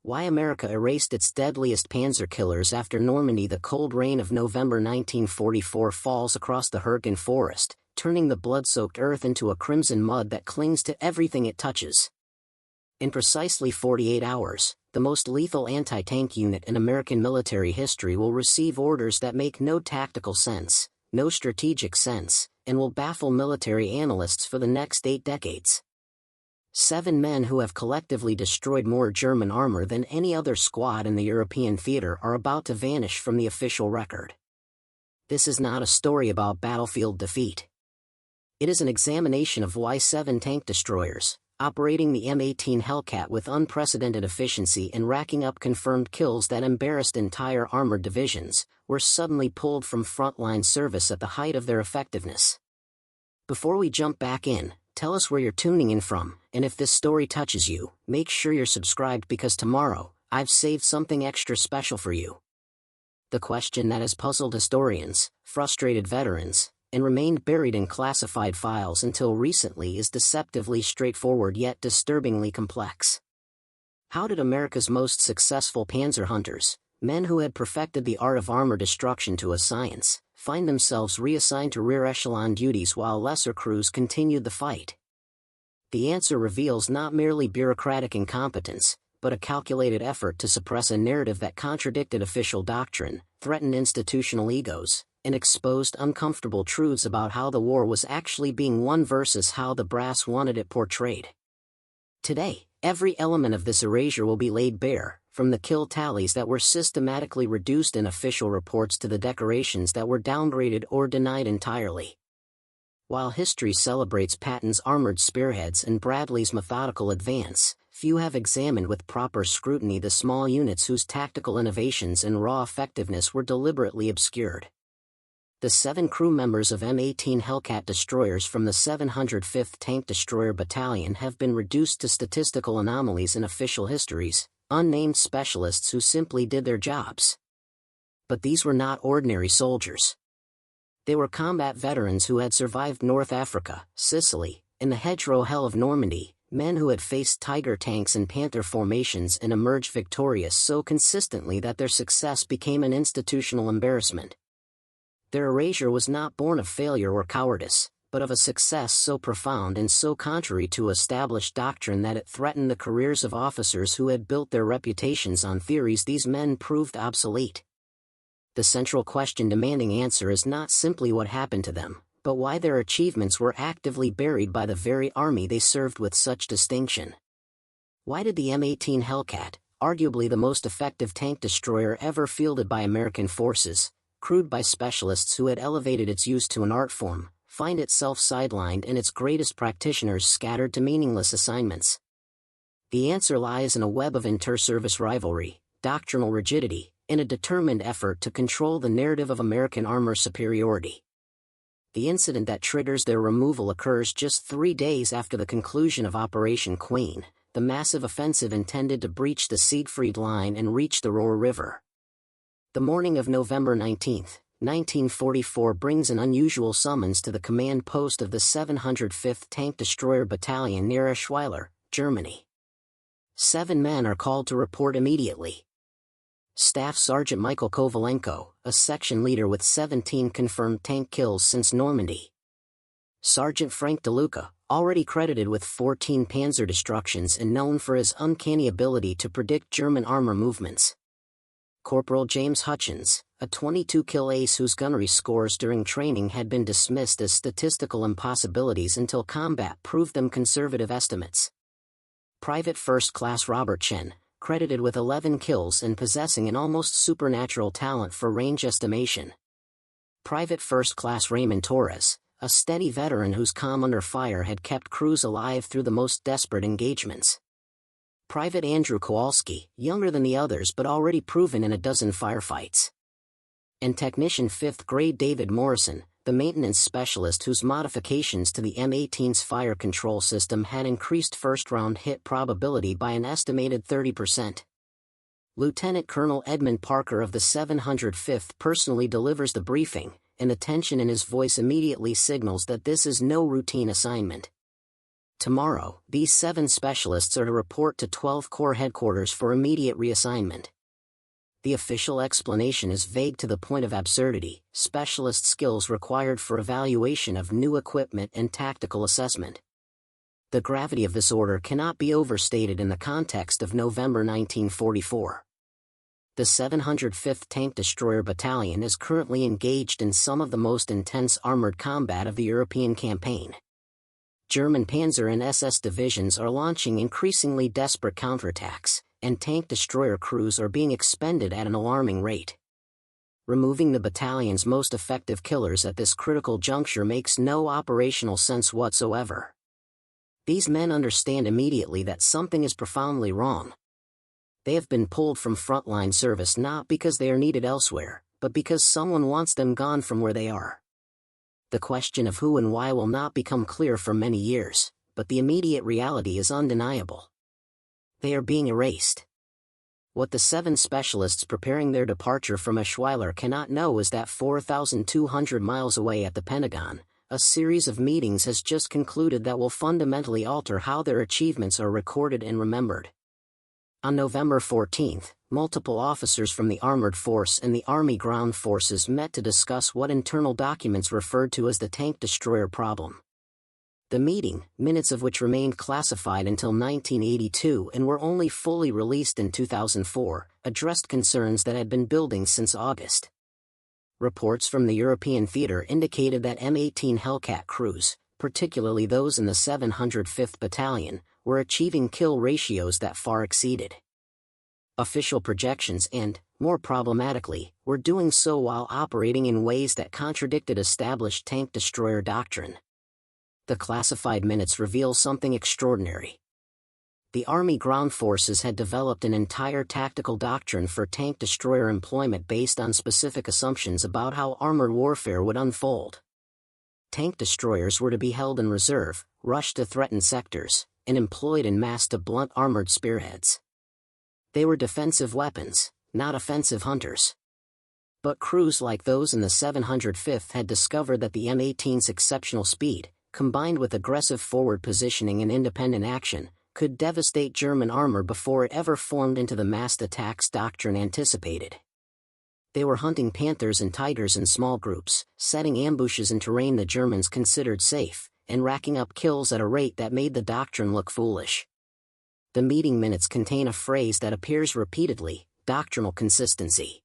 Why America erased its deadliest Panzer killers after Normandy. The cold rain of November 1944 falls across the Hurtgen Forest, turning the blood-soaked earth into a crimson mud that clings to everything it touches. In precisely 48 hours, the most lethal anti-tank unit in American military history will receive orders that make no tactical sense, no strategic sense, and will baffle military analysts for the next 8 decades. 7 men who have collectively destroyed more German armor than any other squad in the European theater are about to vanish from the official record. This is not a story about battlefield defeat. It is an examination of why 7 tank destroyers, operating the M18 Hellcat with unprecedented efficiency and racking up confirmed kills that embarrassed entire armored divisions, were suddenly pulled from frontline service at the height of their effectiveness. Before we jump back in, tell us where you're tuning in from, and if this story touches you, make sure you're subscribed because tomorrow, I've saved something extra special for you. The question that has puzzled historians, frustrated veterans, and remained buried in classified files until recently is deceptively straightforward yet disturbingly complex. How did America's most successful panzer hunters, men who had perfected the art of armor destruction to a science, find themselves reassigned to rear-echelon duties while lesser crews continued the fight? The answer reveals not merely bureaucratic incompetence, but a calculated effort to suppress a narrative that contradicted official doctrine, threatened institutional egos, and exposed uncomfortable truths about how the war was actually being won versus how the brass wanted it portrayed. Today, every element of this erasure will be laid bare, from the kill tallies that were systematically reduced in official reports to the decorations that were downgraded or denied entirely. While history celebrates Patton's armored spearheads and Bradley's methodical advance, few have examined with proper scrutiny the small units whose tactical innovations and raw effectiveness were deliberately obscured. The 7 crew members of M18 Hellcat destroyers from the 705th Tank Destroyer Battalion have been reduced to statistical anomalies in official histories, unnamed specialists who simply did their jobs. But these were not ordinary soldiers. They were combat veterans who had survived North Africa, Sicily, and the hedgerow hell of Normandy, men who had faced Tiger tanks and Panther formations and emerged victorious so consistently that their success became an institutional embarrassment. Their erasure was not born of failure or cowardice, but of a success so profound and so contrary to established doctrine that it threatened the careers of officers who had built their reputations on theories these men proved obsolete. The central question demanding answer is not simply what happened to them, but why their achievements were actively buried by the very army they served with such distinction. Why did the M18 Hellcat, arguably the most effective tank destroyer ever fielded by American forces, crewed by specialists who had elevated its use to an art form, find itself sidelined and its greatest practitioners scattered to meaningless assignments? The answer lies in a web of inter-service rivalry, doctrinal rigidity, and a determined effort to control the narrative of American armor superiority. The incident that triggers their removal occurs just 3 days after the conclusion of Operation Queen, the massive offensive intended to breach the Siegfried Line and reach the Ruhr River. The morning of November 19, 1944 brings an unusual summons to the command post of the 705th Tank Destroyer Battalion near Eschweiler, Germany. 7 men are called to report immediately. Staff Sergeant Michael Kovalenko, a section leader with 17 confirmed tank kills since Normandy. Sergeant Frank DeLuca, already credited with 14 Panzer destructions and known for his uncanny ability to predict German armor movements. Corporal James Hutchins, a 22-kill ace whose gunnery scores during training had been dismissed as statistical impossibilities until combat proved them conservative estimates. Private First Class Robert Chen, credited with 11 kills and possessing an almost supernatural talent for range estimation. Private First Class Raymond Torres, a steady veteran whose calm under fire had kept crews alive through the most desperate engagements. Private Andrew Kowalski, younger than the others but already proven in a dozen firefights. And Technician 5th Grade David Morrison, the maintenance specialist whose modifications to the M18's fire control system had increased first-round hit probability by an estimated 30%. Lieutenant Colonel Edmund Parker of the 705th personally delivers the briefing, and the tension in his voice immediately signals that this is no routine assignment. Tomorrow, these 7 specialists are to report to 12 Corps headquarters for immediate reassignment. The official explanation is vague to the point of absurdity: specialist skills required for evaluation of new equipment and tactical assessment. The gravity of this order cannot be overstated in the context of November 1944. The 705th Tank Destroyer Battalion is currently engaged in some of the most intense armored combat of the European campaign. German Panzer and SS divisions are launching increasingly desperate counterattacks, and tank destroyer crews are being expended at an alarming rate. Removing the battalion's most effective killers at this critical juncture makes no operational sense whatsoever. These men understand immediately that something is profoundly wrong. They have been pulled from frontline service not because they are needed elsewhere, but because someone wants them gone from where they are. The question of who and why will not become clear for many years, but the immediate reality is undeniable. They are being erased. What the 7 specialists preparing their departure from Eschweiler cannot know is that 4,200 miles away at the Pentagon, a series of meetings has just concluded that will fundamentally alter how their achievements are recorded and remembered. On November 14, multiple officers from the Armored Force and the Army Ground Forces met to discuss what internal documents referred to as the tank destroyer problem. The meeting, minutes of which remained classified until 1982 and were only fully released in 2004, addressed concerns that had been building since August. Reports from the European theater indicated that M18 Hellcat crews, particularly those in the 705th Battalion, were achieving kill ratios that far exceeded official projections and, more problematically, were doing so while operating in ways that contradicted established tank destroyer doctrine. The classified minutes reveal something extraordinary. The Army Ground Forces had developed an entire tactical doctrine for tank destroyer employment based on specific assumptions about how armored warfare would unfold. Tank destroyers were to be held in reserve, rushed to threatened sectors, and employed en masse to blunt armored spearheads. They were defensive weapons, not offensive hunters. But crews like those in the 705th had discovered that the M18's exceptional speed, combined with aggressive forward positioning and independent action, could devastate German armor before it ever formed into the massed attacks doctrine anticipated. They were hunting panthers and tigers in small groups, setting ambushes in terrain the Germans considered safe, and racking up kills at a rate that made the doctrine look foolish. The meeting minutes contain a phrase that appears repeatedly: doctrinal consistency.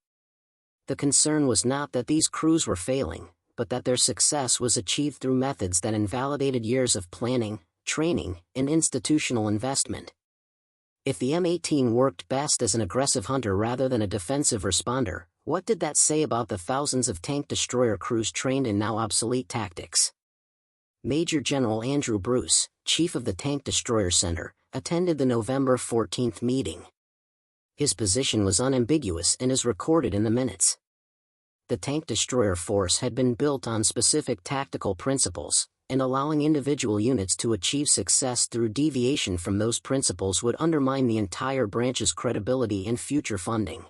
The concern was not that these crews were failing, but that their success was achieved through methods that invalidated years of planning, training, and institutional investment. If the M18 worked best as an aggressive hunter rather than a defensive responder, what did that say about the thousands of tank destroyer crews trained in now obsolete tactics? Major General Andrew Bruce, chief of the Tank Destroyer Center, attended the November 14 meeting. His position was unambiguous and is recorded in the minutes. The tank destroyer force had been built on specific tactical principles, and allowing individual units to achieve success through deviation from those principles would undermine the entire branch's credibility and future funding.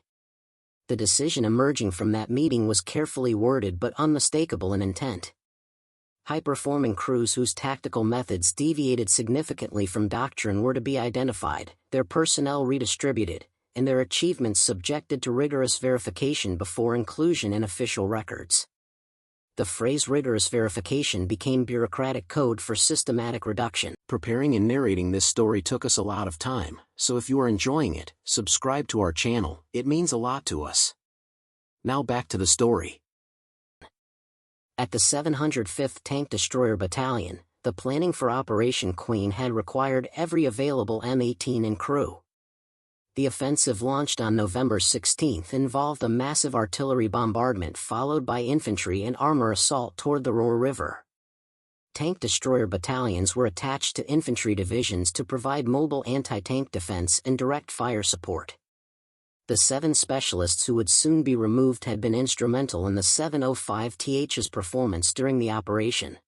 The decision emerging from that meeting was carefully worded but unmistakable in intent. High-performing crews whose tactical methods deviated significantly from doctrine were to be identified, their personnel redistributed, and their achievements subjected to rigorous verification before inclusion in official records. The phrase rigorous verification became bureaucratic code for systematic reduction. Preparing and narrating this story took us a lot of time, so if you are enjoying it, subscribe to our channel, it means a lot to us. Now back to the story. At the 705th Tank Destroyer Battalion, the planning for Operation Queen had required every available M18 and crew. The offensive launched on November 16 involved a massive artillery bombardment followed by infantry and armor assault toward the Roer River. Tank destroyer battalions were attached to infantry divisions to provide mobile anti-tank defense and direct fire support. The 7 specialists who would soon be removed had been instrumental in the 705th's performance during the operation.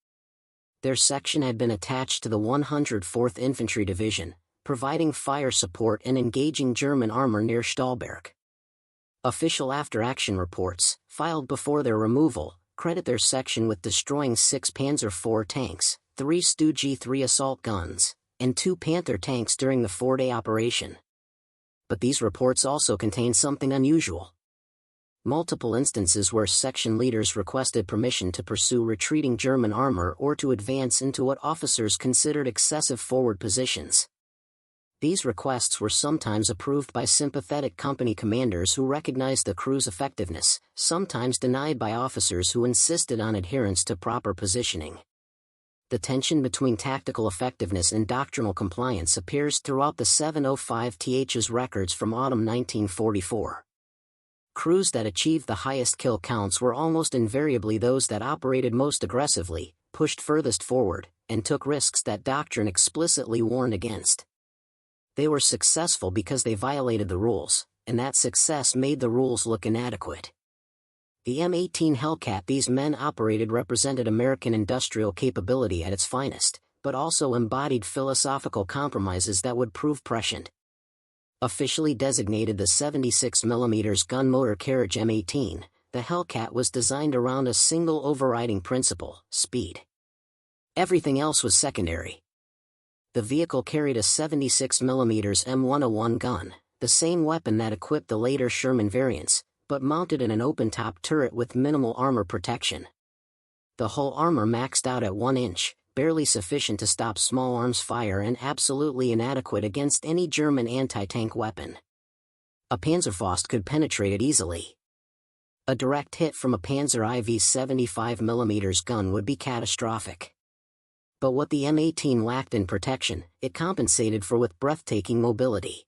Their section had been attached to the 104th Infantry Division, providing fire support and engaging German armor near Stahlberg. Official after-action reports, filed before their removal, credit their section with destroying 6 Panzer IV tanks, 3 Stu-G3 assault guns, and 2 Panther tanks during the 4-day operation. But these reports also contain something unusual. Multiple instances where section leaders requested permission to pursue retreating German armor or to advance into what officers considered excessive forward positions. These requests were sometimes approved by sympathetic company commanders who recognized the crew's effectiveness, sometimes denied by officers who insisted on adherence to proper positioning. The tension between tactical effectiveness and doctrinal compliance appears throughout the 705th's records from autumn 1944. Crews that achieved the highest kill counts were almost invariably those that operated most aggressively, pushed furthest forward, and took risks that doctrine explicitly warned against. They were successful because they violated the rules, and that success made the rules look inadequate. The M18 Hellcat these men operated represented American industrial capability at its finest, but also embodied philosophical compromises that would prove prescient. Officially designated the 76mm gun motor carriage M18, the Hellcat was designed around a single overriding principle: speed. Everything else was secondary. The vehicle carried a 76mm M101 gun, the same weapon that equipped the later Sherman variants, but mounted in an open-top turret with minimal armor protection. The hull armor maxed out at 1 inch, barely sufficient to stop small arms fire and absolutely inadequate against any German anti-tank weapon. A Panzerfaust could penetrate it easily. A direct hit from a Panzer IV's 75mm gun would be catastrophic. But what the M18 lacked in protection, it compensated for with breathtaking mobility.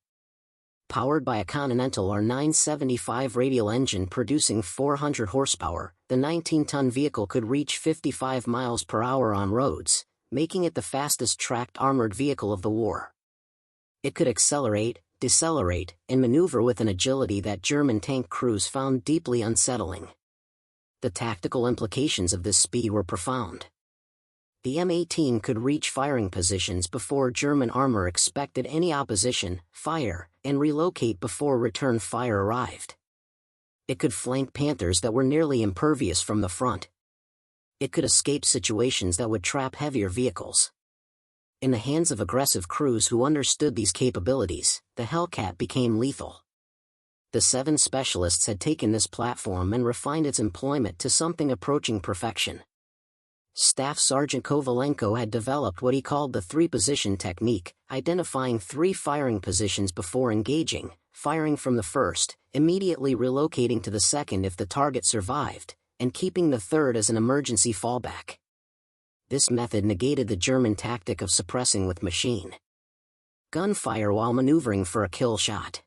Powered by a Continental R975 radial engine producing 400 horsepower, the 19-ton vehicle could reach 55 miles per hour on roads, making it the fastest tracked armored vehicle of the war. It could accelerate, decelerate, and maneuver with an agility that German tank crews found deeply unsettling. The tactical implications of this speed were profound. The M18 could reach firing positions before German armor expected any opposition, fire, and relocate before return fire arrived. It could flank Panthers that were nearly impervious from the front. It could escape situations that would trap heavier vehicles. In the hands of aggressive crews who understood these capabilities, the Hellcat became lethal. The 7 specialists had taken this platform and refined its employment to something approaching perfection. Staff Sergeant Kovalenko had developed what he called the 3-position technique, identifying 3 firing positions before engaging, firing from the first, immediately relocating to the second if the target survived, and keeping the third as an emergency fallback. This method negated the German tactic of suppressing with machine gunfire while maneuvering for a kill shot.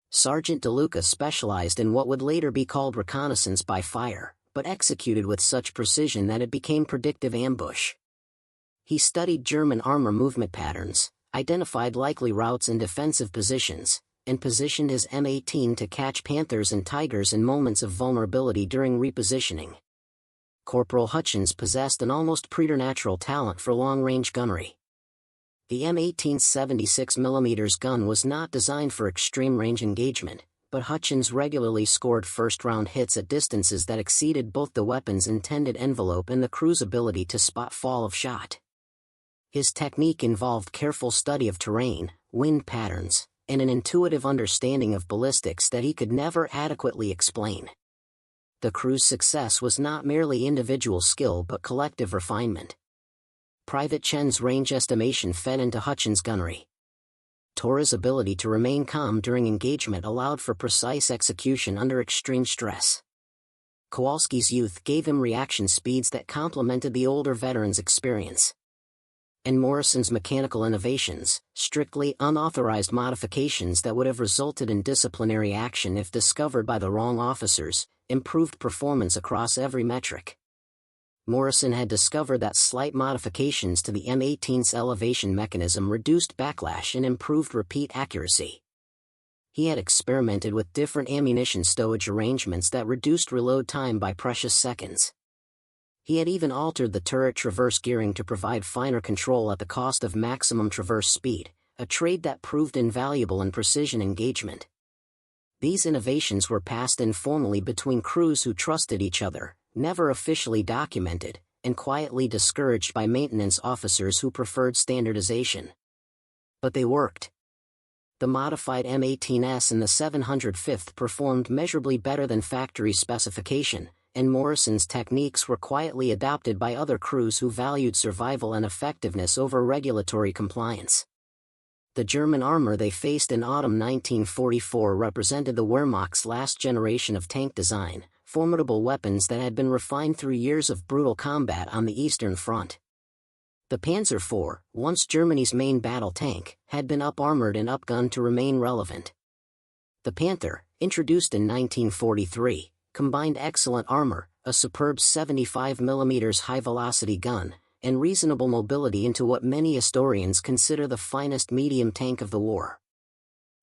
Sergeant DeLuca specialized in what would later be called reconnaissance by fire, but executed with such precision that it became predictive ambush. He studied German armor movement patterns, identified likely routes and defensive positions, and positioned his M18 to catch Panthers and Tigers in moments of vulnerability during repositioning. Corporal Hutchins possessed an almost preternatural talent for long-range gunnery. The M18's 76mm gun was not designed for extreme-range engagement, but Hutchins regularly scored first-round hits at distances that exceeded both the weapon's intended envelope and the crew's ability to spot fall of shot. His technique involved careful study of terrain, wind patterns, and an intuitive understanding of ballistics that he could never adequately explain. The crew's success was not merely individual skill but collective refinement. Private Chen's range estimation fed into Hutchins' gunnery. Tora's ability to remain calm during engagement allowed for precise execution under extreme stress. Kowalski's youth gave him reaction speeds that complemented the older veteran's experience. And Morrison's mechanical innovations, strictly unauthorized modifications that would have resulted in disciplinary action if discovered by the wrong officers, improved performance across every metric. Morrison had discovered that slight modifications to the M18's elevation mechanism reduced backlash and improved repeat accuracy. He had experimented with different ammunition stowage arrangements that reduced reload time by precious seconds. He had even altered the turret traverse gearing to provide finer control at the cost of maximum traverse speed, a trade that proved invaluable in precision engagement. These innovations were passed informally between crews who trusted each other, never officially documented, and quietly discouraged by maintenance officers who preferred standardization. But they worked. The modified M18S and the 705th performed measurably better than factory specification, and Morrison's techniques were quietly adopted by other crews who valued survival and effectiveness over regulatory compliance. The German armor they faced in autumn 1944 represented the Wehrmacht's last generation of tank design, formidable weapons that had been refined through years of brutal combat on the Eastern Front. The Panzer IV, once Germany's main battle tank, had been up-armored and up-gunned to remain relevant. The Panther, introduced in 1943, combined excellent armor, a superb 75mm high-velocity gun, and reasonable mobility into what many historians consider the finest medium tank of the war.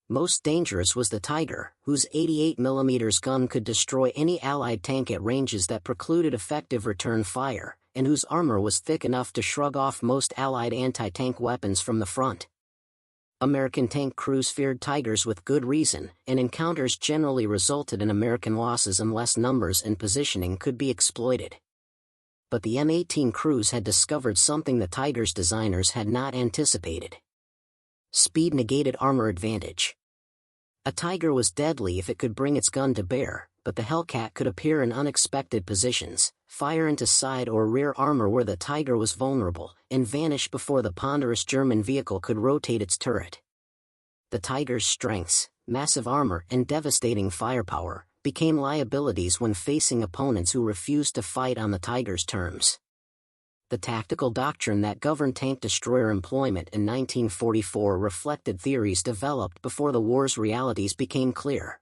Most dangerous was the Tiger, whose 88mm gun could destroy any Allied tank at ranges that precluded effective return fire, and whose armor was thick enough to shrug off most Allied anti-tank weapons from the front. American tank crews feared Tigers with good reason, and encounters generally resulted in American losses unless numbers and positioning could be exploited. But the M18 crews had discovered something the Tiger's designers had not anticipated. Speed negated armor advantage. A Tiger was deadly if it could bring its gun to bear, but the Hellcat could appear in unexpected positions, fire into side or rear armor where the Tiger was vulnerable, and vanish before the ponderous German vehicle could rotate its turret. The Tiger's strengths, massive armor and devastating firepower, became liabilities when facing opponents who refused to fight on the Tiger's terms. The tactical doctrine that governed tank destroyer employment in 1944 reflected theories developed before the war's realities became clear.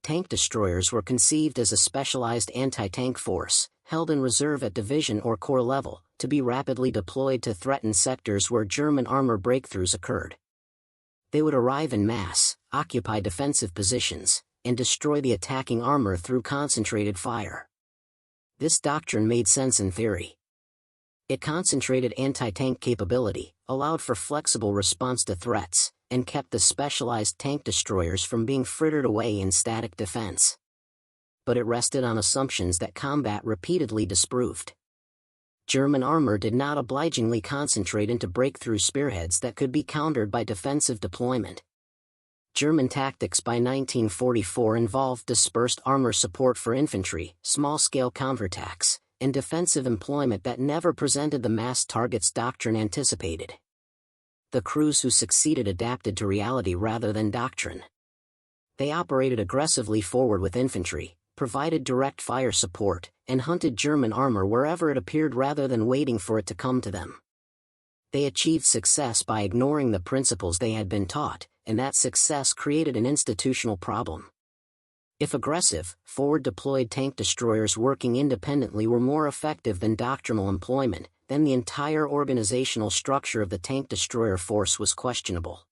Tank destroyers were conceived as a specialized anti-tank force, held in reserve at division or corps level, to be rapidly deployed to threaten sectors where German armor breakthroughs occurred. They would arrive in mass, occupy defensive positions, and destroy the attacking armor through concentrated fire. This doctrine made sense in theory. It concentrated anti-tank capability, allowed for flexible response to threats, and kept the specialized tank destroyers from being frittered away in static defense. But it rested on assumptions that combat repeatedly disproved. German armor did not obligingly concentrate into breakthrough spearheads that could be countered by defensive deployment. German tactics by 1944 involved dispersed armor support for infantry, small-scale counterattacks, and defensive employment that never presented the mass targets doctrine anticipated. The crews who succeeded adapted to reality rather than doctrine. They operated aggressively forward with infantry, provided direct fire support, and hunted German armor wherever it appeared rather than waiting for it to come to them. They achieved success by ignoring the principles they had been taught, and that success created an institutional problem. If aggressive, forward-deployed tank destroyers working independently were more effective than doctrinal employment, then the entire organizational structure of the tank destroyer force was questionable.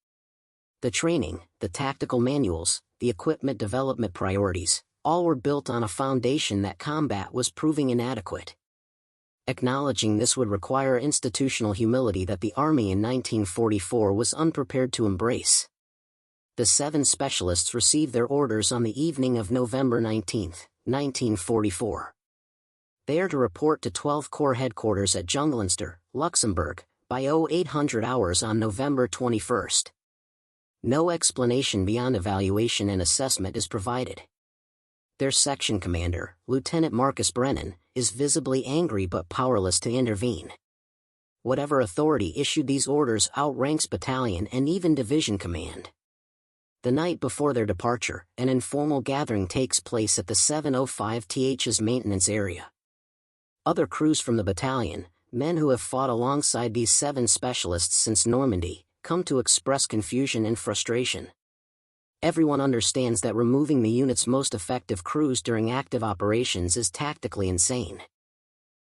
The training, the tactical manuals, the equipment development priorities, all were built on a foundation that combat was proving inadequate. Acknowledging this would require institutional humility that the Army in 1944 was unprepared to embrace. The 7 specialists received their orders on the evening of November 19, 1944. They are to report to 12 Corps headquarters at Jungleinster, Luxembourg, by 0800 hours on November 21. No explanation beyond evaluation and assessment is provided. Their section commander, Lieutenant Marcus Brennan, is visibly angry but powerless to intervene. Whatever authority issued these orders outranks battalion and even division command. The night before their departure, an informal gathering takes place at the 705th's maintenance area. Other crews from the battalion, men who have fought alongside these 7 specialists since Normandy, come to express confusion and frustration. Everyone understands that removing the unit's most effective crews during active operations is tactically insane.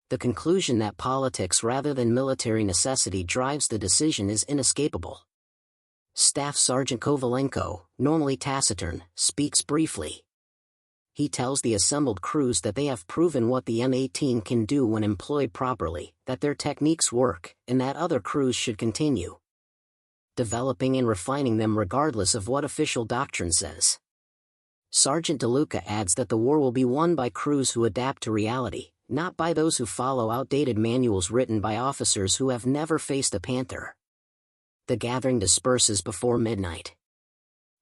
The conclusion that politics rather than military necessity drives the decision is inescapable. Staff Sergeant Kovalenko, normally taciturn, speaks briefly. He tells the assembled crews that they have proven what the M18 can do when employed properly, that their techniques work, and that other crews should continue developing and refining them regardless of what official doctrine says. Sergeant DeLuca adds that the war will be won by crews who adapt to reality, not by those who follow outdated manuals written by officers who have never faced a panther. The gathering disperses before midnight.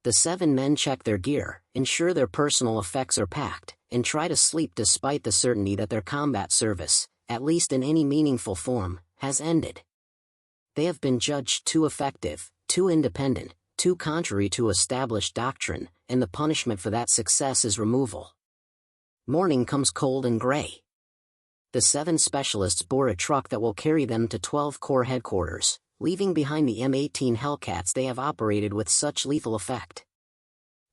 The 7 men check their gear, ensure their personal effects are packed, and try to sleep despite the certainty that their combat service, at least in any meaningful form, has ended. They have been judged too effective, too independent, too contrary to established doctrine, and the punishment for that success is removal. Morning comes cold and gray. The 7 specialists board a truck that will carry them to 12 Corps headquarters, leaving behind the M18 Hellcats they have operated with such lethal effect.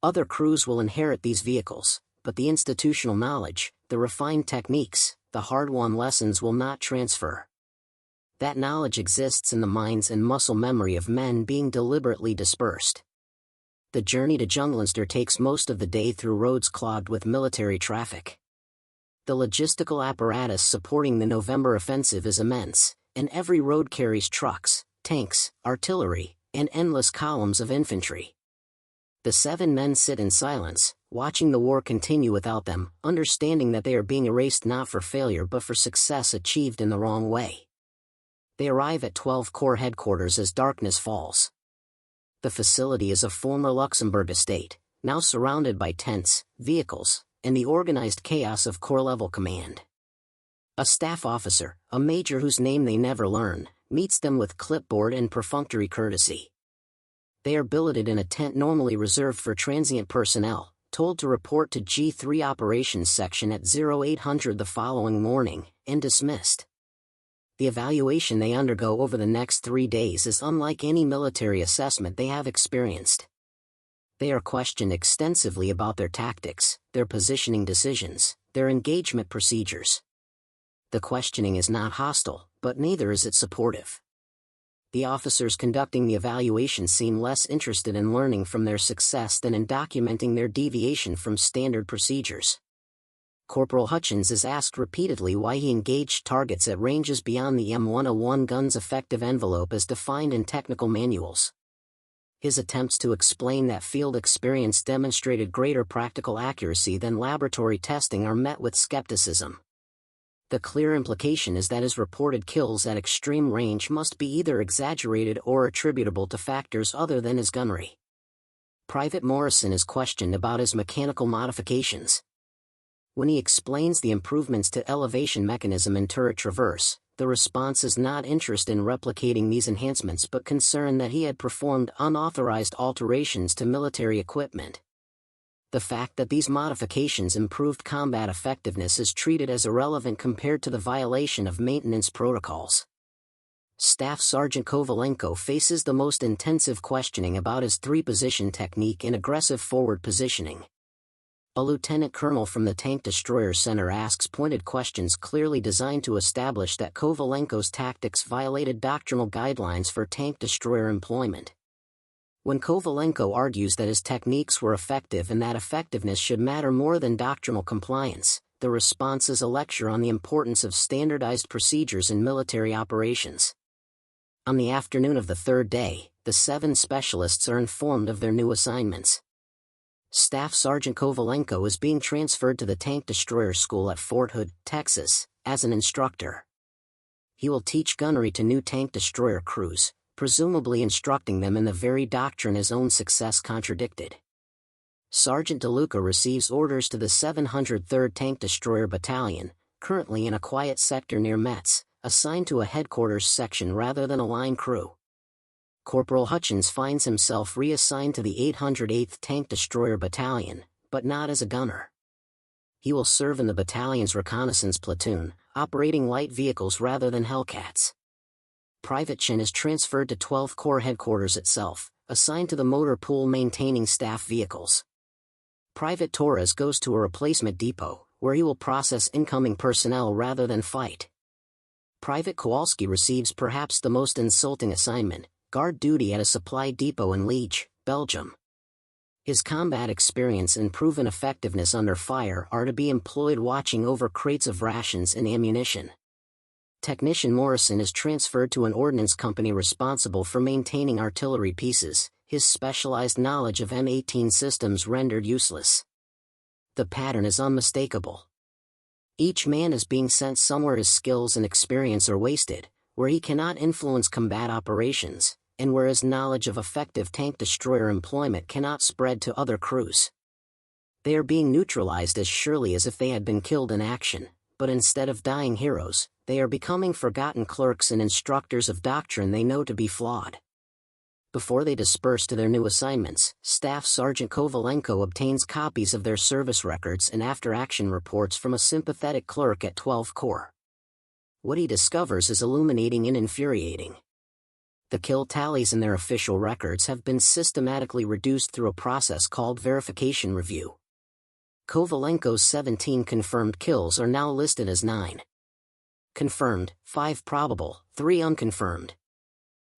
Other crews will inherit these vehicles, but the institutional knowledge, the refined techniques, the hard-won lessons will not transfer. That knowledge exists in the minds and muscle memory of men being deliberately dispersed. The journey to Junglinster takes most of the day through roads clogged with military traffic. The logistical apparatus supporting the November offensive is immense, and every road carries trucks, tanks, artillery, and endless columns of infantry. The 7 men sit in silence, watching the war continue without them, understanding that they are being erased not for failure but for success achieved in the wrong way. They arrive at 12 Corps headquarters as darkness falls. The facility is a former Luxembourg estate, now surrounded by tents, vehicles, and the organized chaos of Corps-level command. A staff officer, a major whose name they never learn, meets them with clipboard and perfunctory courtesy. They are billeted in a tent normally reserved for transient personnel, told to report to G3 Operations Section at 0800 the following morning, and dismissed. The evaluation they undergo over the next 3 days is unlike any military assessment they have experienced. They are questioned extensively about their tactics, their positioning decisions, their engagement procedures. The questioning is not hostile, but neither is it supportive. The officers conducting the evaluation seem less interested in learning from their success than in documenting their deviation from standard procedures. Corporal Hutchins is asked repeatedly why he engaged targets at ranges beyond the M101 gun's effective envelope as defined in technical manuals. His attempts to explain that field experience demonstrated greater practical accuracy than laboratory testing are met with skepticism. The clear implication is that his reported kills at extreme range must be either exaggerated or attributable to factors other than his gunnery. Private Morrison is questioned about his mechanical modifications. When he explains the improvements to elevation mechanism and turret traverse, the response is not interest in replicating these enhancements but concern that he had performed unauthorized alterations to military equipment. The fact that these modifications improved combat effectiveness is treated as irrelevant compared to the violation of maintenance protocols. Staff Sergeant Kovalenko faces the most intensive questioning about his 3-position technique and aggressive forward positioning. A lieutenant colonel from the Tank Destroyer Center asks pointed questions clearly designed to establish that Kovalenko's tactics violated doctrinal guidelines for tank destroyer employment. When Kovalenko argues that his techniques were effective and that effectiveness should matter more than doctrinal compliance, the response is a lecture on the importance of standardized procedures in military operations. On the afternoon of the 3rd day, the 7 specialists are informed of their new assignments. Staff Sergeant Kovalenko is being transferred to the Tank Destroyer School at Fort Hood, Texas, as an instructor. He will teach gunnery to new tank destroyer crews, presumably instructing them in the very doctrine his own success contradicted. Sergeant DeLuca receives orders to the 703rd Tank Destroyer Battalion, currently in a quiet sector near Metz, assigned to a headquarters section rather than a line crew. Corporal Hutchins finds himself reassigned to the 808th Tank Destroyer Battalion, but not as a gunner. He will serve in the battalion's reconnaissance platoon, operating light vehicles rather than Hellcats. Private Chin is transferred to 12 Corps headquarters itself, assigned to the motor pool maintaining staff vehicles. Private Torres goes to a replacement depot, where he will process incoming personnel rather than fight. Private Kowalski receives perhaps the most insulting assignment, guard duty at a supply depot in Liege, Belgium. His combat experience and proven effectiveness under fire are to be employed watching over crates of rations and ammunition. Technician Morrison is transferred to an ordnance company responsible for maintaining artillery pieces, his specialized knowledge of M18 systems rendered useless. The pattern is unmistakable. Each man is being sent somewhere his skills and experience are wasted, where he cannot influence combat operations, and where his knowledge of effective tank destroyer employment cannot spread to other crews. They are being neutralized as surely as if they had been killed in action, but instead of dying heroes, they are becoming forgotten clerks and instructors of doctrine they know to be flawed. Before they disperse to their new assignments, Staff Sergeant Kovalenko obtains copies of their service records and after-action reports from a sympathetic clerk at 12 Corps. What he discovers is illuminating and infuriating. The kill tallies in their official records have been systematically reduced through a process called verification review. Kovalenko's 17 confirmed kills are now listed as 9 confirmed, 5 probable, 3 unconfirmed.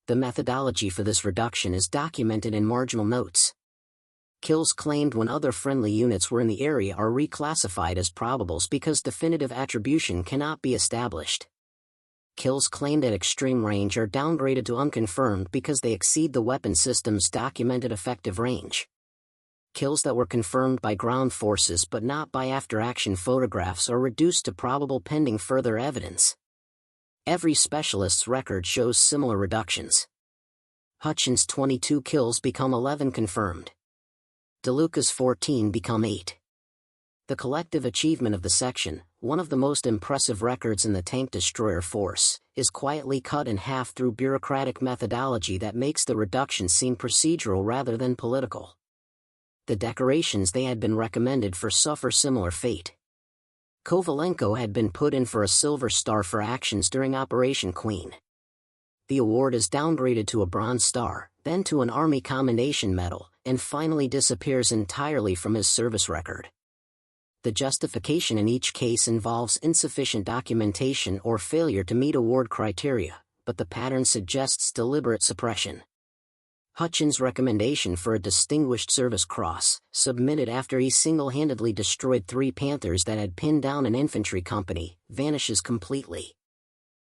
The methodology for this reduction is documented in marginal notes. Kills claimed when other friendly units were in the area are reclassified as probables because definitive attribution cannot be established. Kills claimed at extreme range are downgraded to unconfirmed because they exceed the weapon system's documented effective range. Kills that were confirmed by ground forces but not by after-action photographs are reduced to probable pending further evidence. Every specialist's record shows similar reductions. Hurtgen's 22 kills become 11 confirmed. DeLuca's 14 become 8. The collective achievement of the section, one of the most impressive records in the tank destroyer force, is quietly cut in half through bureaucratic methodology that makes the reduction seem procedural rather than political. The decorations they had been recommended for suffer similar fate. Kovalenko had been put in for a Silver Star for actions during Operation Queen. The award is downgraded to a Bronze Star, then to an Army Commendation Medal, and finally disappears entirely from his service record. The justification in each case involves insufficient documentation or failure to meet award criteria, but the pattern suggests deliberate suppression. Hurtgen's recommendation for a Distinguished Service Cross, submitted after he single-handedly destroyed 3 Panthers that had pinned down an infantry company, vanishes completely.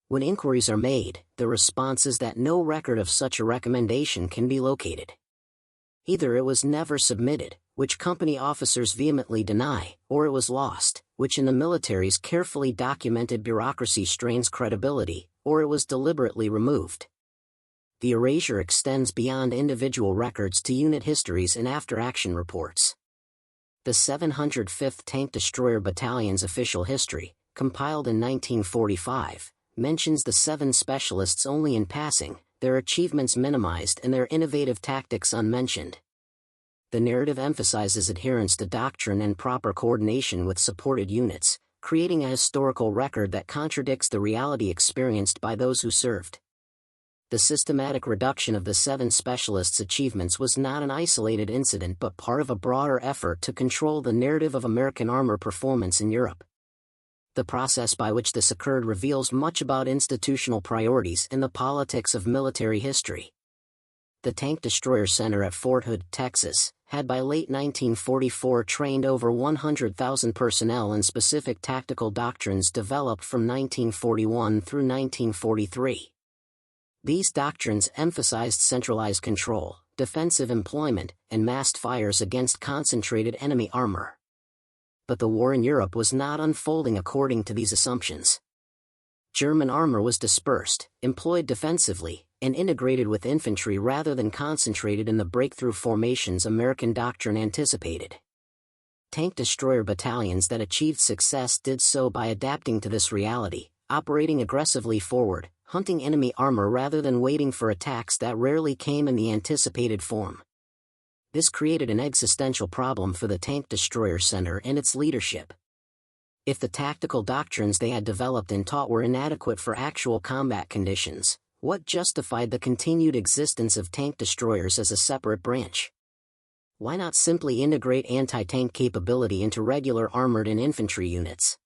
When inquiries are made, the response is that no record of such a recommendation can be located. Either it was never submitted, which company officers vehemently deny, or it was lost, which in the military's carefully documented bureaucracy strains credibility, or it was deliberately removed. The erasure extends beyond individual records to unit histories and after-action reports. The 705th Tank Destroyer Battalion's official history, compiled in 1945, mentions the 7 specialists only in passing, their achievements minimized and their innovative tactics unmentioned. The narrative emphasizes adherence to doctrine and proper coordination with supported units, creating a historical record that contradicts the reality experienced by those who served. The systematic reduction of the 7 specialists' achievements was not an isolated incident but part of a broader effort to control the narrative of American armor performance in Europe. The process by which this occurred reveals much about institutional priorities and the politics of military history. The Tank Destroyer Center at Fort Hood, Texas, had by late 1944 trained over 100,000 personnel in specific tactical doctrines developed from 1941 through 1943. These doctrines emphasized centralized control, defensive employment, and massed fires against concentrated enemy armor. But the war in Europe was not unfolding according to these assumptions. German armor was dispersed, employed defensively, and integrated with infantry rather than concentrated in the breakthrough formations American doctrine anticipated. Tank destroyer battalions that achieved success did so by adapting to this reality, operating aggressively forward, hunting enemy armor rather than waiting for attacks that rarely came in the anticipated form. This created an existential problem for the Tank Destroyer Center and its leadership. If the tactical doctrines they had developed and taught were inadequate for actual combat conditions, what justified the continued existence of tank destroyers as a separate branch? Why not simply integrate anti-tank capability into regular armored and infantry units?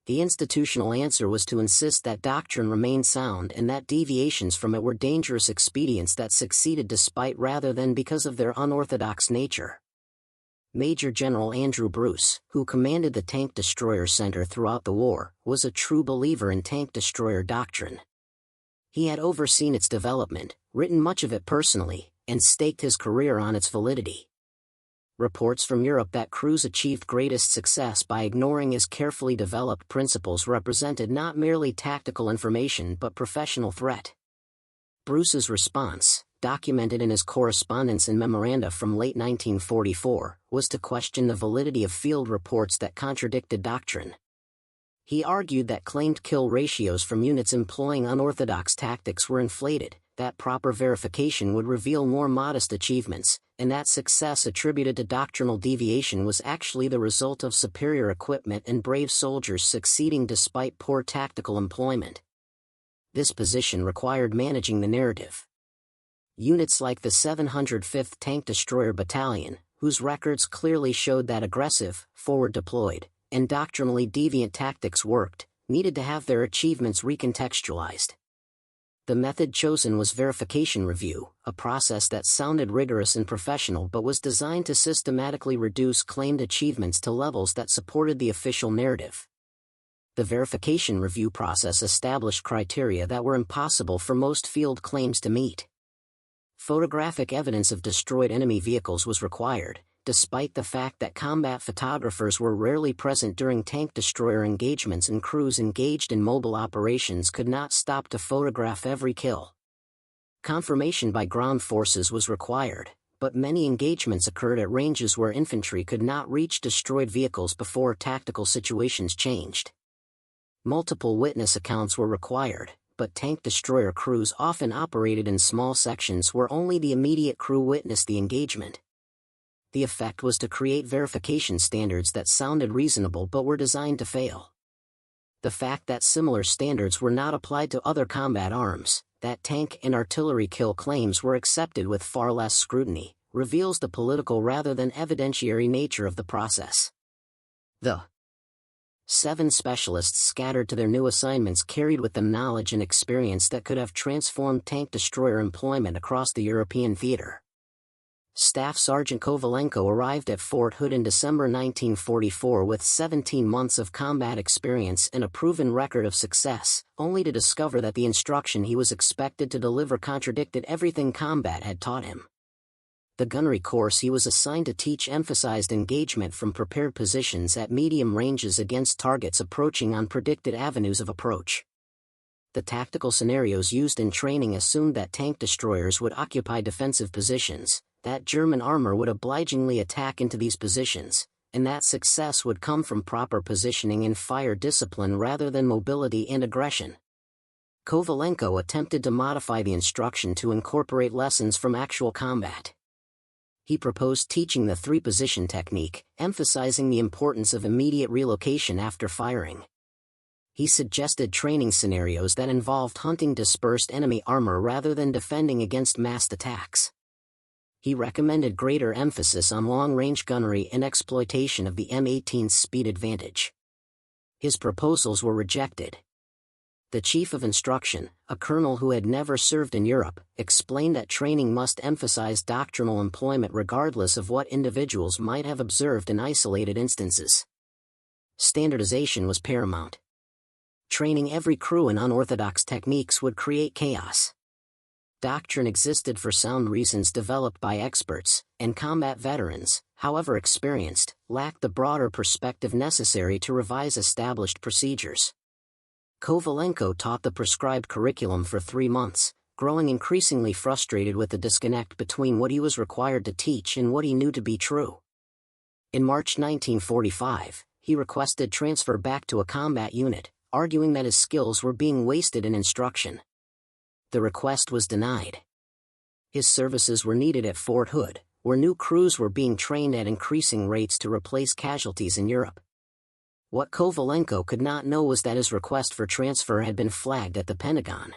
The institutional answer was to insist that doctrine remained sound and that deviations from it were dangerous expedients that succeeded despite rather than because of their unorthodox nature. Major General Andrew Bruce, who commanded the Tank Destroyer Center throughout the war, was a true believer in tank destroyer doctrine. He had overseen its development, written much of it personally, and staked his career on its validity. Reports from Europe that crews achieved greatest success by ignoring his carefully developed principles represented not merely tactical information but professional threat. Bruce's response, documented in his correspondence and memoranda from late 1944, was to question the validity of field reports that contradicted doctrine. He argued that claimed kill ratios from units employing unorthodox tactics were inflated, that proper verification would reveal more modest achievements, and that success attributed to doctrinal deviation was actually the result of superior equipment and brave soldiers succeeding despite poor tactical employment. This position required managing the narrative. Units like the 705th Tank Destroyer Battalion, whose records clearly showed that aggressive, forward-deployed, and doctrinally deviant tactics worked, needed to have their achievements recontextualized. The method chosen was verification review, a process that sounded rigorous and professional but was designed to systematically reduce claimed achievements to levels that supported the official narrative. The verification review process established criteria that were impossible for most field claims to meet. Photographic evidence of destroyed enemy vehicles was required, despite the fact that combat photographers were rarely present during tank destroyer engagements and crews engaged in mobile operations could not stop to photograph every kill. Confirmation by ground forces was required, but many engagements occurred at ranges where infantry could not reach destroyed vehicles before tactical situations changed. Multiple witness accounts were required, but tank destroyer crews often operated in small sections where only the immediate crew witnessed the engagement. The effect was to create verification standards that sounded reasonable but were designed to fail. The fact that similar standards were not applied to other combat arms, that tank and artillery kill claims were accepted with far less scrutiny, reveals the political rather than evidentiary nature of the process. The 7 specialists scattered to their new assignments carried with them knowledge and experience that could have transformed tank destroyer employment across the European theater. Staff Sergeant Kovalenko arrived at Fort Hood in December 1944 with 17 months of combat experience and a proven record of success, only to discover that the instruction he was expected to deliver contradicted everything combat had taught him. The gunnery course he was assigned to teach emphasized engagement from prepared positions at medium ranges against targets approaching on predicted avenues of approach. The tactical scenarios used in training assumed that tank destroyers would occupy defensive positions, that German armor would obligingly attack into these positions, and that success would come from proper positioning and fire discipline rather than mobility and aggression. Kovalenko attempted to modify the instruction to incorporate lessons from actual combat. He proposed teaching the 3-position technique, emphasizing the importance of immediate relocation after firing. He suggested training scenarios that involved hunting dispersed enemy armor rather than defending against massed attacks. He recommended greater emphasis on long-range gunnery and exploitation of the M18's speed advantage. His proposals were rejected. The Chief of Instruction, a colonel who had never served in Europe, explained that training must emphasize doctrinal employment regardless of what individuals might have observed in isolated instances. Standardization was paramount. Training every crew in unorthodox techniques would create chaos. Doctrine existed for sound reasons developed by experts, and combat veterans, however experienced, lacked the broader perspective necessary to revise established procedures. Kovalenko taught the prescribed curriculum for 3 months, growing increasingly frustrated with the disconnect between what he was required to teach and what he knew to be true. In March 1945, he requested transfer back to a combat unit, arguing that his skills were being wasted in instruction. The request was denied. His services were needed at Fort Hood, where new crews were being trained at increasing rates to replace casualties in Europe. What Kovalenko could not know was that his request for transfer had been flagged at the Pentagon.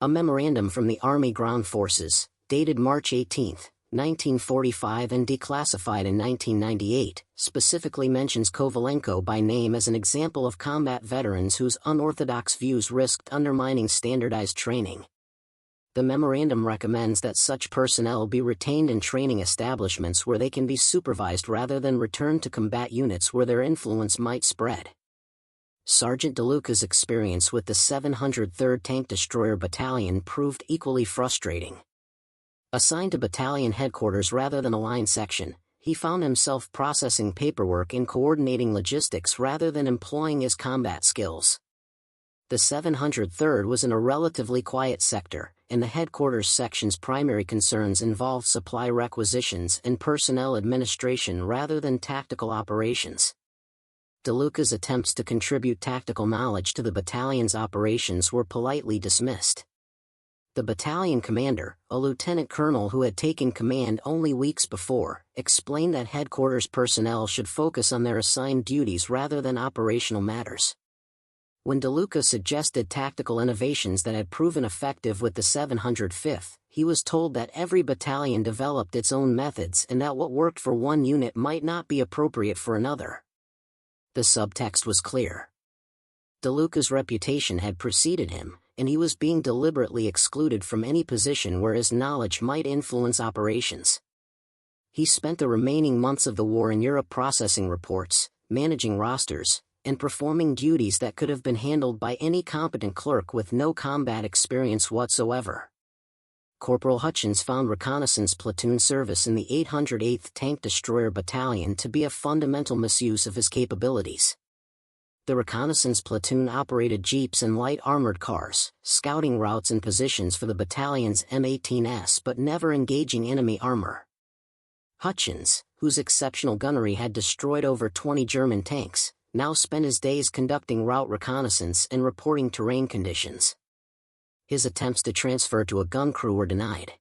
A memorandum from the Army Ground Forces, dated March 18, 1945 and declassified in 1998, specifically mentions Kovalenko by name as an example of combat veterans whose unorthodox views risked undermining standardized training. The memorandum recommends that such personnel be retained in training establishments where they can be supervised rather than returned to combat units where their influence might spread. Sergeant DeLuca's experience with the 703rd Tank Destroyer Battalion proved equally frustrating. Assigned to battalion headquarters rather than a line section, he found himself processing paperwork and coordinating logistics rather than employing his combat skills. The 703rd was in a relatively quiet sector, and the headquarters section's primary concerns involved supply requisitions and personnel administration rather than tactical operations. DeLuca's attempts to contribute tactical knowledge to the battalion's operations were politely dismissed. The battalion commander, a lieutenant colonel who had taken command only weeks before, explained that headquarters personnel should focus on their assigned duties rather than operational matters. When DeLuca suggested tactical innovations that had proven effective with the 705th, he was told that every battalion developed its own methods and that what worked for one unit might not be appropriate for another. The subtext was clear. DeLuca's reputation had preceded him, and he was being deliberately excluded from any position where his knowledge might influence operations. He spent the remaining months of the war in Europe processing reports, managing rosters, and performing duties that could have been handled by any competent clerk with no combat experience whatsoever. Corporal Hutchins found reconnaissance platoon service in the 808th Tank Destroyer Battalion to be a fundamental misuse of his capabilities. The reconnaissance platoon operated jeeps and light armored cars, scouting routes and positions for the battalion's M18s but never engaging enemy armor. Hutchins, whose exceptional gunnery had destroyed over 20 German tanks, now spent his days conducting route reconnaissance and reporting terrain conditions. His attempts to transfer to a gun crew were denied.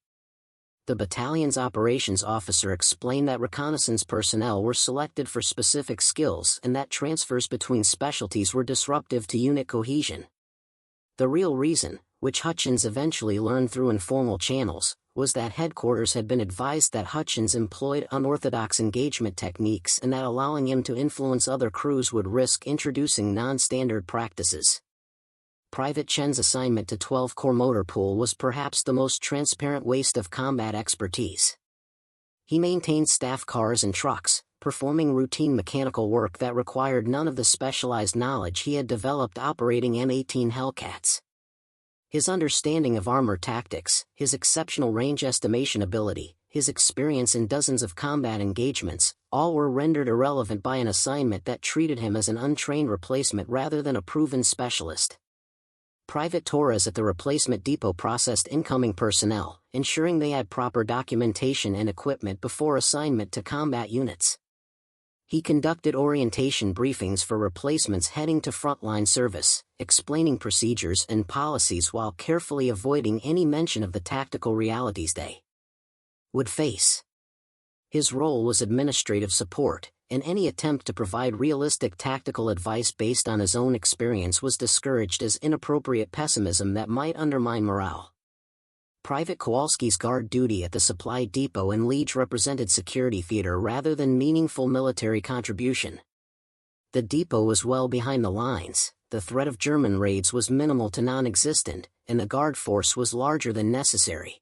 The battalion's operations officer explained that reconnaissance personnel were selected for specific skills and that transfers between specialties were disruptive to unit cohesion. The real reason, which Hutchins eventually learned through informal channels, was that headquarters had been advised that Hutchins employed unorthodox engagement techniques and that allowing him to influence other crews would risk introducing non-standard practices. Private Chen's assignment to 12 Corps Motor Pool was perhaps the most transparent waste of combat expertise. He maintained staff cars and trucks, performing routine mechanical work that required none of the specialized knowledge he had developed operating M18 Hellcats. His understanding of armor tactics, his exceptional range estimation ability, his experience in dozens of combat engagements, all were rendered irrelevant by an assignment that treated him as an untrained replacement rather than a proven specialist. Private Torres at the replacement depot processed incoming personnel, ensuring they had proper documentation and equipment before assignment to combat units. He conducted orientation briefings for replacements heading to frontline service, explaining procedures and policies while carefully avoiding any mention of the tactical realities they would face. His role was administrative support, and any attempt to provide realistic tactical advice based on his own experience was discouraged as inappropriate pessimism that might undermine morale. Private Kowalski's guard duty at the supply depot in Liege represented security theater rather than meaningful military contribution. The depot was well behind the lines, the threat of German raids was minimal to non-existent, and the guard force was larger than necessary.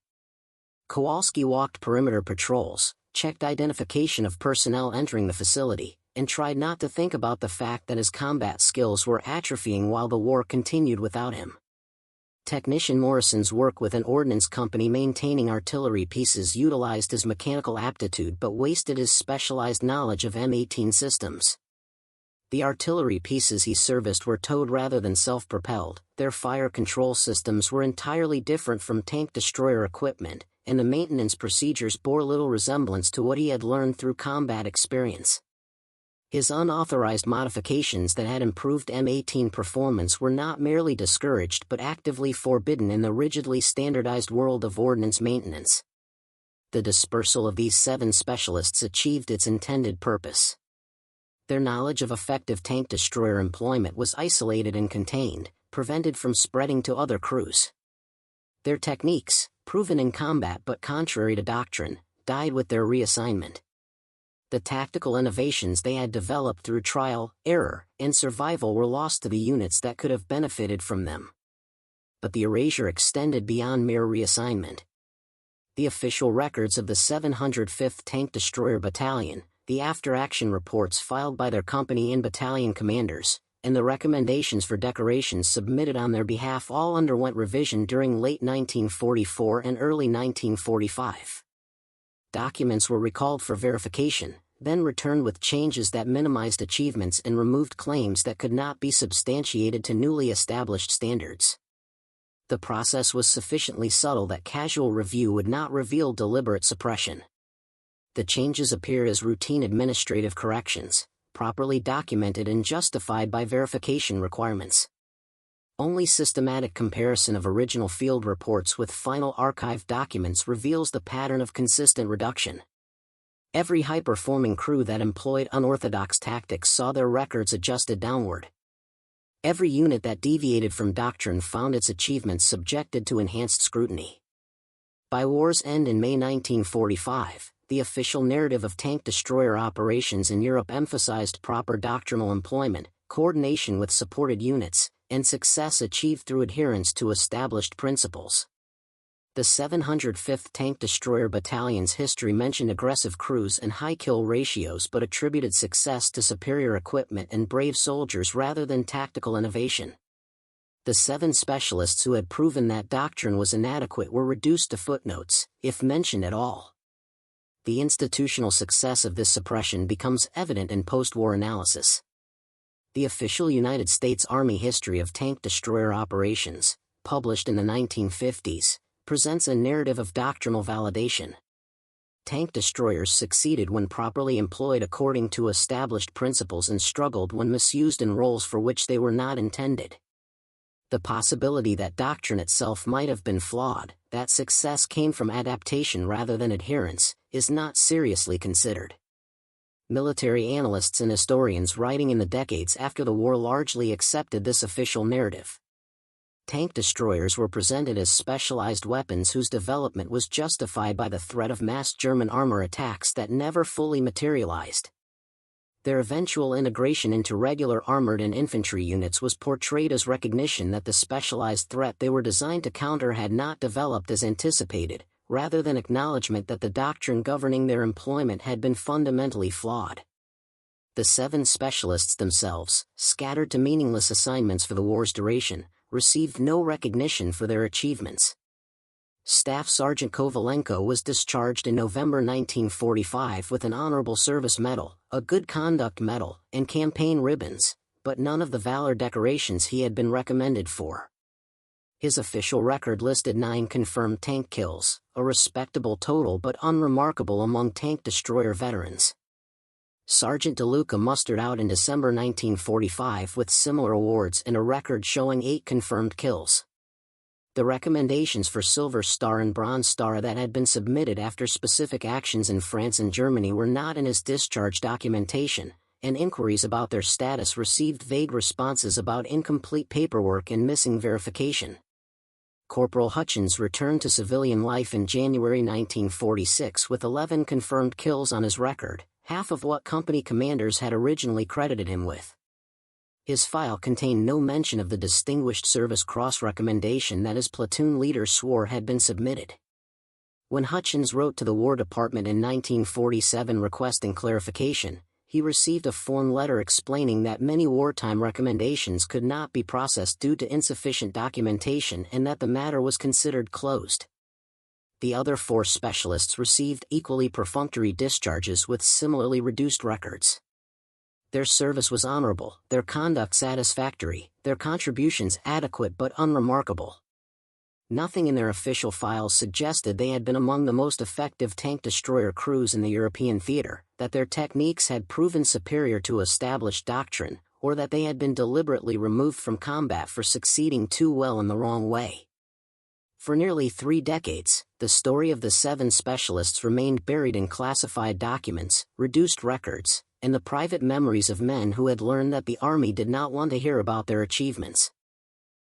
Kowalski walked perimeter patrols, checked identification of personnel entering the facility, and tried not to think about the fact that his combat skills were atrophying while the war continued without him. Technician Morrison's work with an ordnance company maintaining artillery pieces utilized his mechanical aptitude but wasted his specialized knowledge of M18 systems. The artillery pieces he serviced were towed rather than self-propelled, their fire control systems were entirely different from tank destroyer equipment, and the maintenance procedures bore little resemblance to what he had learned through combat experience. His unauthorized modifications that had improved M18 performance were not merely discouraged but actively forbidden in the rigidly standardized world of ordnance maintenance. The dispersal of these 7 specialists achieved its intended purpose. Their knowledge of effective tank destroyer employment was isolated and contained, prevented from spreading to other crews. Their techniques, proven in combat but contrary to doctrine, died with their reassignment. The tactical innovations they had developed through trial, error, and survival were lost to the units that could have benefited from them. But the erasure extended beyond mere reassignment. The official records of the 705th Tank Destroyer Battalion, the after-action reports filed by their company and battalion commanders, and the recommendations for decorations submitted on their behalf all underwent revision during late 1944 and early 1945. Documents were recalled for verification, then returned with changes that minimized achievements and removed claims that could not be substantiated to newly established standards. The process was sufficiently subtle that casual review would not reveal deliberate suppression. The changes appear as routine administrative corrections, properly documented and justified by verification requirements. Only systematic comparison of original field reports with final archived documents reveals the pattern of consistent reduction. Every high-performing crew that employed unorthodox tactics saw their records adjusted downward. Every unit that deviated from doctrine found its achievements subjected to enhanced scrutiny. By war's end in May 1945, the official narrative of tank destroyer operations in Europe emphasized proper doctrinal employment, coordination with supported units, and success achieved through adherence to established principles. The 705th Tank Destroyer Battalion's history mentioned aggressive crews and high kill ratios but attributed success to superior equipment and brave soldiers rather than tactical innovation. The 7 specialists who had proven that doctrine was inadequate were reduced to footnotes, if mentioned at all. The institutional success of this suppression becomes evident in post-war analysis. The official United States Army History of Tank Destroyer Operations, published in the 1950s, presents a narrative of doctrinal validation. Tank destroyers succeeded when properly employed according to established principles and struggled when misused in roles for which they were not intended. The possibility that doctrine itself might have been flawed, that success came from adaptation rather than adherence, is not seriously considered. Military analysts and historians writing in the decades after the war largely accepted this official narrative. Tank destroyers were presented as specialized weapons whose development was justified by the threat of massed German armor attacks that never fully materialized. Their eventual integration into regular armored and infantry units was portrayed as recognition that the specialized threat they were designed to counter had not developed as anticipated, rather than acknowledgement that the doctrine governing their employment had been fundamentally flawed. The 7 specialists themselves, scattered to meaningless assignments for the war's duration, received no recognition for their achievements. Staff Sergeant Kovalenko was discharged in November 1945 with an Honorable Service Medal, a Good Conduct Medal, and campaign ribbons, but none of the valor decorations he had been recommended for. His official record listed 9 confirmed tank kills, a respectable total but unremarkable among tank destroyer veterans. Sergeant DeLuca mustered out in December 1945 with similar awards and a record showing 8 confirmed kills. The recommendations for Silver Star and Bronze Star that had been submitted after specific actions in France and Germany were not in his discharge documentation, and inquiries about their status received vague responses about incomplete paperwork and missing verification. Corporal Hutchins returned to civilian life in January 1946 with 11 confirmed kills on his record, half of what company commanders had originally credited him with. His file contained no mention of the Distinguished Service Cross recommendation that his platoon leader swore had been submitted. When Hutchins wrote to the War Department in 1947 requesting clarification, he received a form letter explaining that many wartime recommendations could not be processed due to insufficient documentation and that the matter was considered closed. The other 4 specialists received equally perfunctory discharges with similarly reduced records. Their service was honorable, their conduct satisfactory, their contributions adequate but unremarkable. Nothing in their official files suggested they had been among the most effective tank destroyer crews in the European theater, that their techniques had proven superior to established doctrine, or that they had been deliberately removed from combat for succeeding too well in the wrong way. For nearly 3 decades, the story of the 7 specialists remained buried in classified documents, reduced records, and the private memories of men who had learned that the Army did not want to hear about their achievements.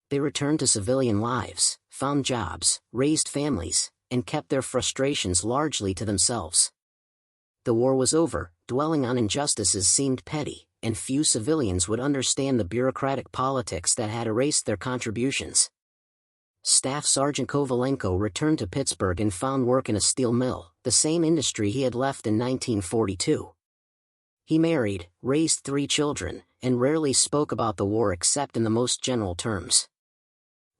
They returned to civilian lives, found jobs, raised families, and kept their frustrations largely to themselves. The war was over, dwelling on injustices seemed petty, and few civilians would understand the bureaucratic politics that had erased their contributions. Staff Sergeant Kovalenko returned to Pittsburgh and found work in a steel mill, the same industry he had left in 1942. He married, raised 3 children, and rarely spoke about the war except in the most general terms.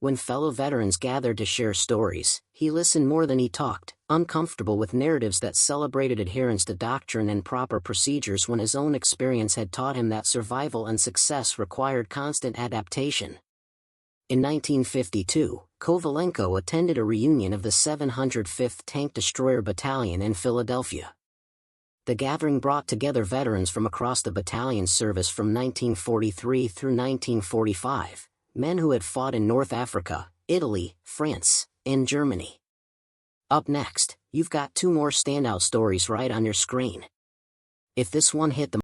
When fellow veterans gathered to share stories, he listened more than he talked, uncomfortable with narratives that celebrated adherence to doctrine and proper procedures when his own experience had taught him that survival and success required constant adaptation. In 1952, Kovalenko attended a reunion of the 705th Tank Destroyer Battalion in Philadelphia. The gathering brought together veterans from across the battalion's service from 1943 through 1945, men who had fought in North Africa, Italy, France, and Germany. Up next, you've got two more standout stories right on your screen. If this one hit the